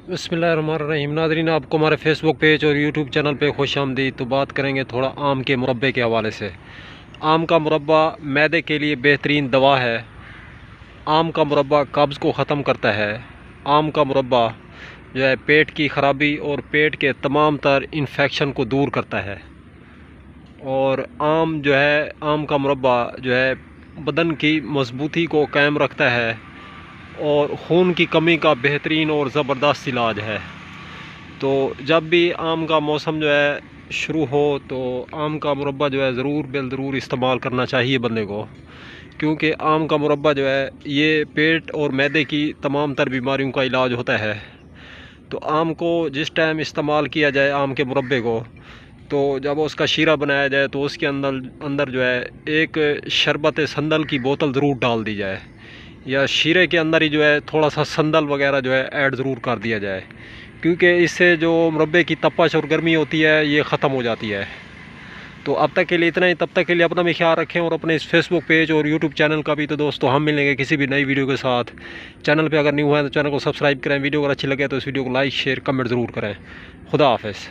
बिस्मिल्लाहिर्रहमानिर्रहीम। नाज़रीन, आपको हमारे फेसबुक पेज और यूट्यूब चैनल पे खुश आमदीद। तो बात करेंगे थोड़ा आम के मुरब्बे के हवाले से। आम का मुरब्बा मैदे के लिए बेहतरीन दवा है। आम का मुरब्बा कब्ज़ को ख़त्म करता है। आम का मुरब्बा जो है पेट की ख़राबी और पेट के तमाम तर इन्फेक्शन को दूर करता है। और आम का मुरब्बा जो है बदन की मजबूती को कायम रखता है और खून की कमी का बेहतरीन और ज़बरदस्त इलाज है। तो जब भी आम का मौसम जो है शुरू हो तो आम का मुरब्बा जो है ज़रूर इस्तेमाल करना चाहिए बंदे को, क्योंकि आम का मुरब्बा जो है ये पेट और मैदे की तमाम तर बीमारियों का इलाज होता है। तो आम को जिस टाइम इस्तेमाल किया जाए आम के मुरब्बे को, तो जब उसका शीरा बनाया जाए तो उसके अंदर जो है एक शरबत संदल की बोतल ज़रूर डाल दी जाए, या शीरे के अंदर ही जो है थोड़ा सा संदल वगैरह जो है ऐड ज़रूर कर दिया जाए, क्योंकि इससे जो मुरब्बे की तपश और गर्मी होती है ये ख़त्म हो जाती है। तो अब तक के लिए इतना ही। तब तक के लिए अपना भी ख्याल रखें और अपने इस फेसबुक पेज और यूट्यूब चैनल का भी। तो दोस्तों, हम मिलेंगे किसी भी नई वीडियो के साथ। चैनल पे अगर न्यू है तो चैनल को सब्सक्राइब करें। वीडियो अगर अच्छी लगे तो इस वीडियो को लाइक शेयर कमेंट ज़रूर करें। खुदा हाफ़िज़।